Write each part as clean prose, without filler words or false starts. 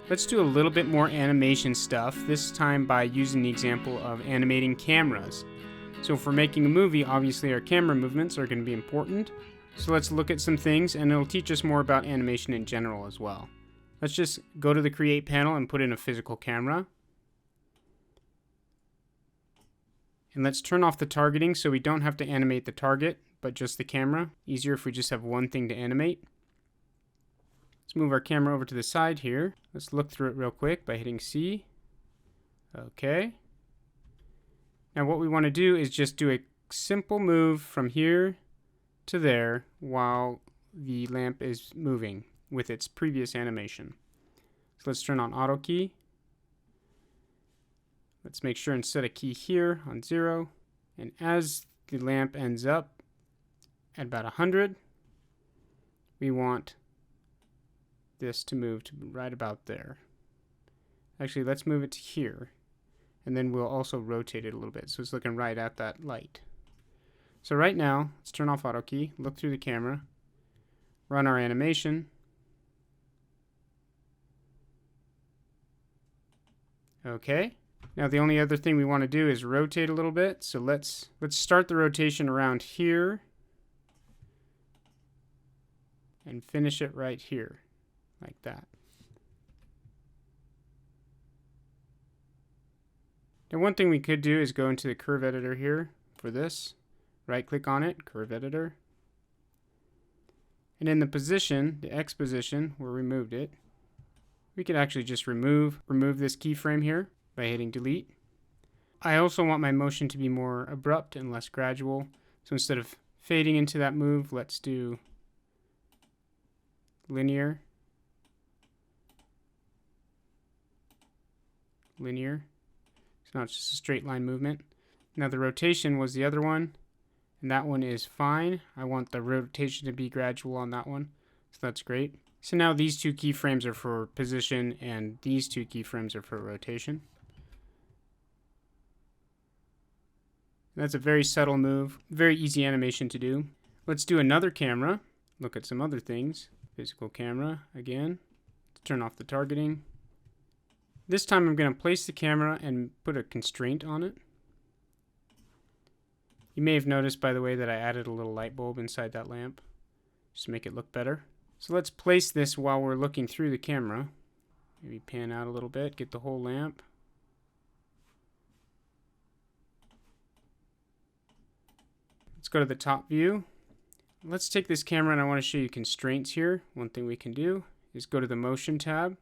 Let's do a little bit more animation stuff, this time by using the example of animating cameras. So if we're making a movie, obviously our camera movements are going to be important. So let's look at some things, and it'll teach us more about animation in general as well. Let's just go to the Create panel and put in a physical camera. And let's turn off the targeting so we don't have to animate the target, but just the camera. Easier if we just have one thing to animate. Let's move our camera over to the side here. Let's look through it real quick by hitting C. Okay. Now what we want to do is just do a simple move from here to there while the lamp is moving with its previous animation. So let's turn on auto key. Let's make sure and set a key here on 0. And as the lamp ends up at about 100, we want this to move to right about there. Actually, let's move it to here. And then we'll also rotate it a little bit so it's looking right at that light. So right now, let's turn off auto key, look through the camera, run our animation. Okay. Now the only other thing we want to do is rotate a little bit. So let's start the rotation around here and finish it right here, like that. Now one thing we could do is go into the curve editor here for this. Right click on it, curve editor. And in the position, the X position, where we moved it, we could actually just remove this keyframe here by hitting delete. I also want my motion to be more abrupt and less gradual. So instead of fading into that move, let's do linear. Linear. So now it's just a straight line movement. Now the rotation was the other one, and that one is fine. I want the rotation to be gradual on that one, so that's great. So now these two keyframes are for position, and these two keyframes are for rotation. That's a very subtle move, very easy animation to do. Let's do another camera, look at some other things. Physical camera again, turn off the targeting. This time I'm going to place the camera and put a constraint on it. You may have noticed, by the way, that I added a little light bulb inside that lamp, just to make it look better. So let's place this while we're looking through the camera. Maybe pan out a little bit, get the whole lamp. Let's go to the top view. Let's take this camera and I want to show you constraints here. One thing we can do is go to the motion tab,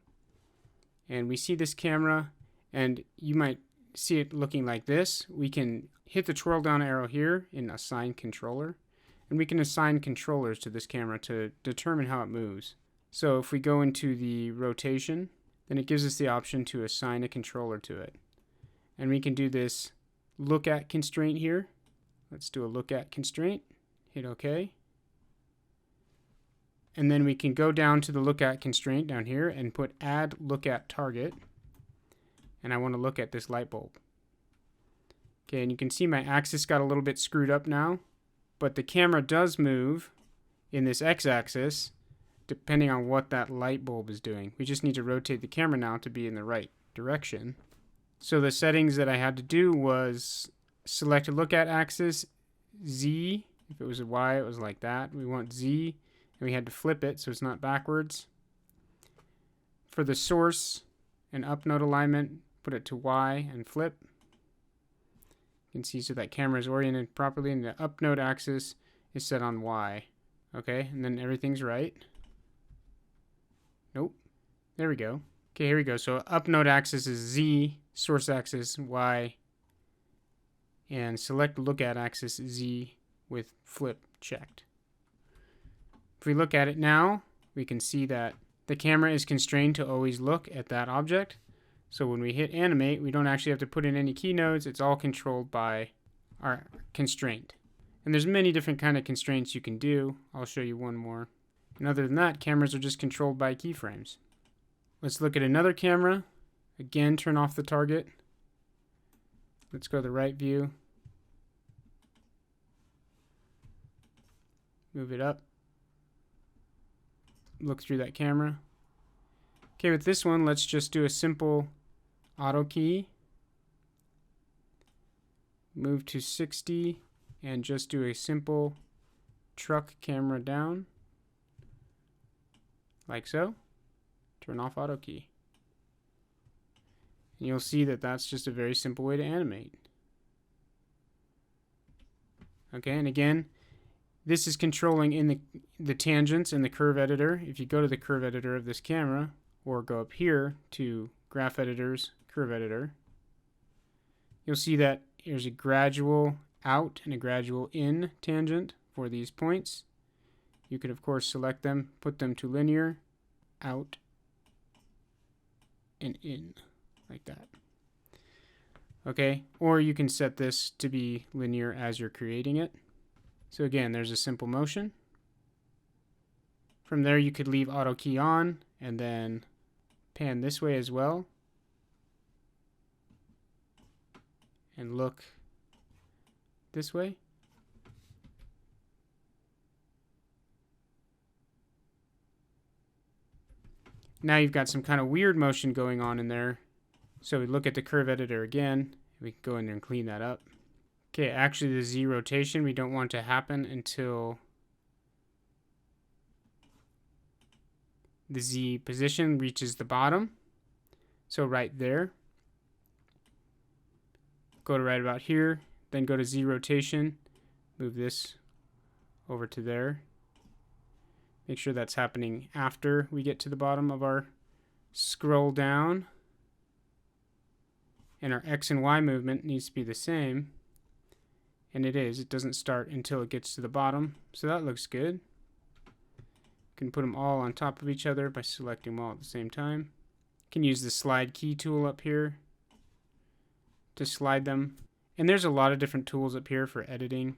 and we see this camera, and you might see it looking like this. We can hit the twirl down arrow here in assign controller, and we can assign controllers to this camera to determine how it moves. So if we go into the rotation, then it gives us the option to assign a controller to it. And we can do this look at constraint here. Let's do a look at constraint, hit OK. And then we can go down to the look at constraint down here and put add look at target. And I want to look at this light bulb. Okay, and you can see my axis got a little bit screwed up now, but the camera does move in this x-axis depending on what that light bulb is doing. We just need to rotate the camera now to be in the right direction. So the settings that I had to do was select a look at axis, Z. If it was a Y, it was like that. We want Z, and we had to flip it so it's not backwards. For the source and up node alignment, put it to Y and flip. You can see so that camera is oriented properly, and the up node axis is set on Y. Okay, and then everything's right. Nope. There we go. Okay, here we go. So up node axis is Z, source axis Y, and select look at axis Z with flip checked. If we look at it now, we can see that the camera is constrained to always look at that object. So when we hit animate, we don't actually have to put in any key nodes. It's all controlled by our constraint. And there's many different kind of constraints you can do. I'll show you one more. And other than that, cameras are just controlled by keyframes. Let's look at another camera. Again, turn off the target. Let's go to the right view. Move it up. Look through that camera. Okay, with this one, let's just do a simple auto key. Move to 60 and just do a simple truck camera down. Like so. Turn off auto key. And you'll see that that's just a very simple way to animate. Okay, and again, this is controlling in the tangents in the curve editor. If you go to the curve editor of this camera, or go up here to graph editors, curve editor, you'll see that there's a gradual out and a gradual in tangent for these points. You could of course select them, put them to linear, out, and in, like that. Okay, or you can set this to be linear as you're creating it. So again, there's a simple motion. From there you could leave auto key on and then pan this way as well. And look this way. Now you've got some kind of weird motion going on in there. So we look at the curve editor again. We can go in there and clean that up. Okay, actually the Z rotation we don't want to happen until the Z position reaches the bottom. So right there. Go to right about here, then go to Z rotation, move this over to there. Make sure that's happening after we get to the bottom of our scroll down. And our X and Y movement needs to be the same. And it is. It doesn't start until it gets to the bottom. So that looks good. You can put them all on top of each other by selecting them all at the same time. You can use the slide key tool up here to slide them. And there's a lot of different tools up here for editing.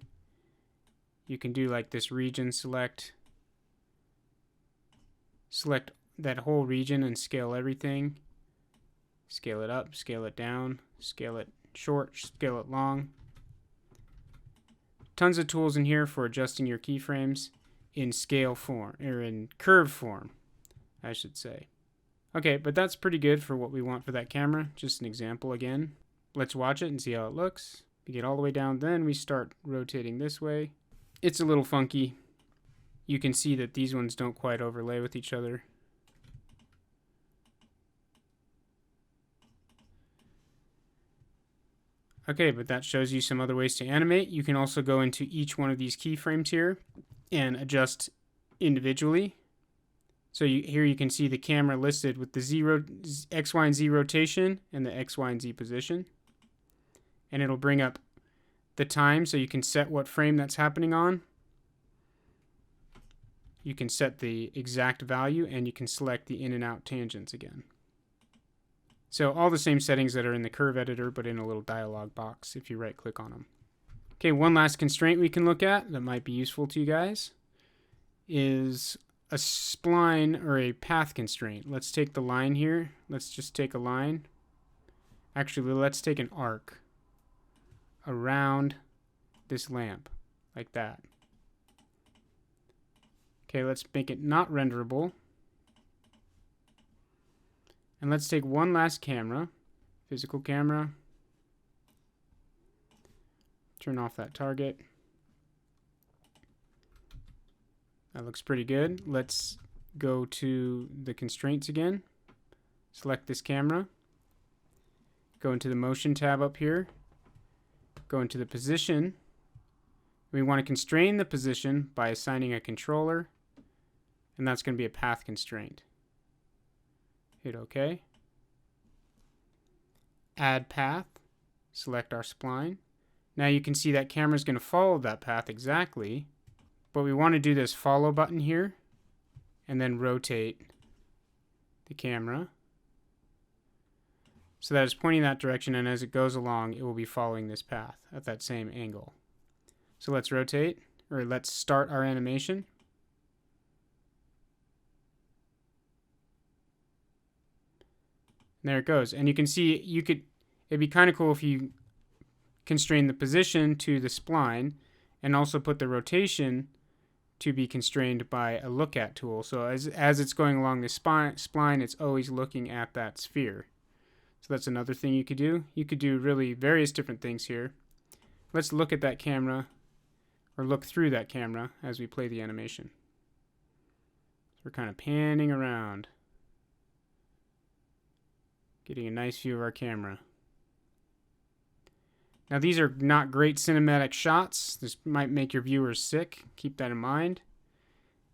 You can do like this region select. Select that whole region and scale everything. Scale it up, scale it down, scale it short, scale it long. Tons of tools in here for adjusting your keyframes in scale form, or in curve form, I should say. Okay, but that's pretty good for what we want for that camera. Just an example again. Let's watch it and see how it looks. We get all the way down, then we start rotating this way. It's a little funky. You can see that these ones don't quite overlay with each other. Okay, but that shows you some other ways to animate. You can also go into each one of these keyframes here and adjust individually. So here you can see the camera listed with the X, Y, and Z rotation and the X, Y, and Z position. And it'll bring up the time so you can set what frame that's happening on. You can set the exact value and you can select the in and out tangents again. So all the same settings that are in the curve editor, but in a little dialog box if you right click on them. Okay, one last constraint we can look at that might be useful to you guys is a spline or a path constraint. Let's take the line here. Let's just take a line. Actually, let's take an arc around this lamp like that. Okay, let's make it not renderable. And let's take one last camera, physical camera. Turn off that target. That looks pretty good. Let's go to the constraints again. Select this camera. Go into the motion tab up here. Go into the position. We want to constrain the position by assigning a controller. And that's going to be a path constraint. Hit OK. Add path. Select our spline. Now you can see that camera is going to follow that path exactly. But we want to do this follow button here. And then rotate the camera. So that it's pointing that direction, and as it goes along, it will be following this path at that same angle. So let's rotate, or let's start our animation. And there it goes. And you can see it'd be kind of cool if you constrain the position to the spline and also put the rotation to be constrained by a look at tool. So as it's going along the spline, it's always looking at that sphere. So that's another thing you could do. You could do really various different things here. Let's look at that camera, or look through that camera as we play the animation. So we're kind of panning around, getting a nice view of our camera. Now these are not great cinematic shots. This might make your viewers sick. Keep that in mind.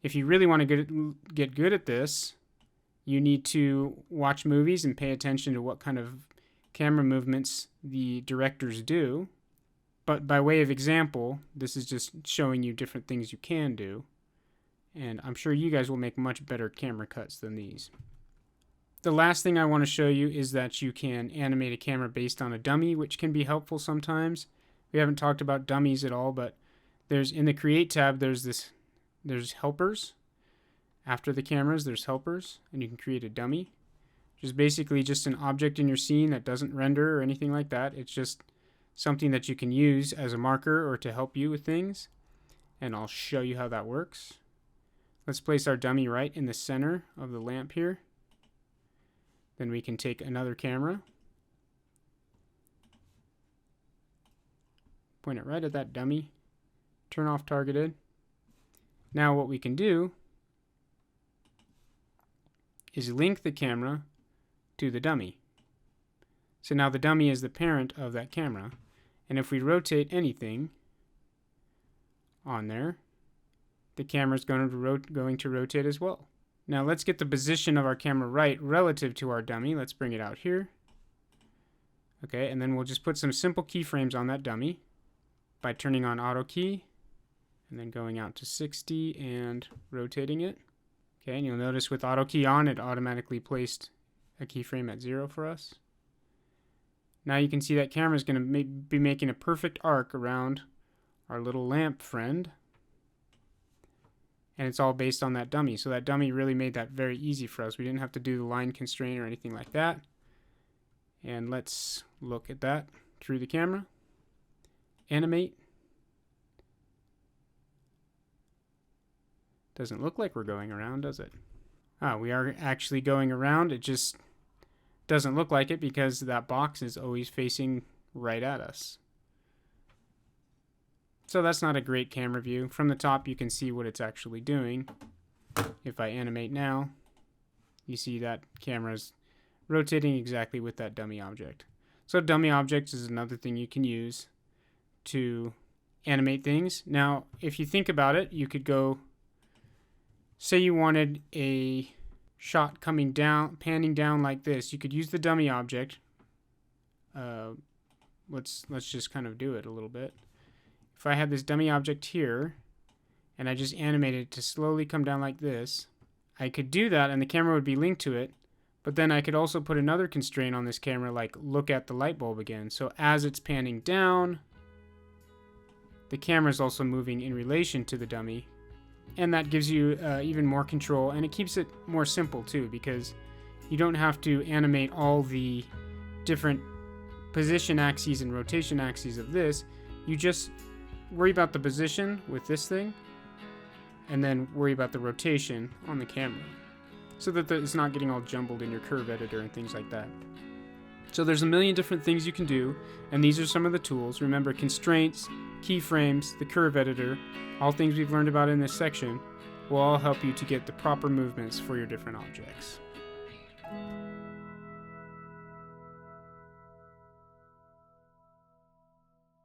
If you really want to get good at this, you need to watch movies and pay attention to what kind of camera movements the directors do. But by way of example, this is just showing you different things you can do. And I'm sure you guys will make much better camera cuts than these. The last thing I want to show you is that you can animate a camera based on a dummy, which can be helpful sometimes. We haven't talked about dummies at all, but in the Create tab, there's helpers. After the cameras, there's helpers, and you can create a dummy, which is basically just an object in your scene that doesn't render or anything like that. It's just something that you can use as a marker or to help you with things, and I'll show you how that works. Let's place our dummy right in the center of the lamp here. Then we can take another camera, point it right at that dummy, turn off targeted. Now what we can do is link the camera to the dummy. So now the dummy is the parent of that camera, and if we rotate anything on there, the camera is going to rotate as well. Now let's get the position of our camera right relative to our dummy. Let's bring it out here. Okay, and then we'll just put some simple keyframes on that dummy by turning on auto key and then going out to 60 and rotating it. Okay, and you'll notice with auto key on, it automatically placed a keyframe at 0 for us. Now you can see that camera is going to be making a perfect arc around our little lamp friend. And it's all based on that dummy. So that dummy really made that very easy for us. We didn't have to do the line constraint or anything like that. And let's look at that through the camera. Animate. Doesn't look like we're going around, does it? We are actually going around. It just doesn't look like it because that box is always facing right at us. So that's not a great camera view. From the top, you can see what it's actually doing. If I animate now, you see that camera's rotating exactly with that dummy object. So dummy objects is another thing you can use to animate things. Now, if you think about it, you could go, say you wanted a shot coming down, panning down like this. You could use the dummy object. Let's just kind of do it a little bit. If I had this dummy object here, and I just animated it to slowly come down like this, I could do that and the camera would be linked to it, but then I could also put another constraint on this camera, like look at the light bulb again. So as it's panning down, the camera is also moving in relation to the dummy, and that gives you even more control, and it keeps it more simple too, because you don't have to animate all the different position axes and rotation axes of this. You just worry about the position with this thing, and then worry about the rotation on the camera, so that it's not getting all jumbled in your curve editor and things like that. So there's a million different things you can do, and these are some of the tools. Remember, constraints, keyframes, the curve editor, all things we've learned about in this section will all help you to get the proper movements for your different objects.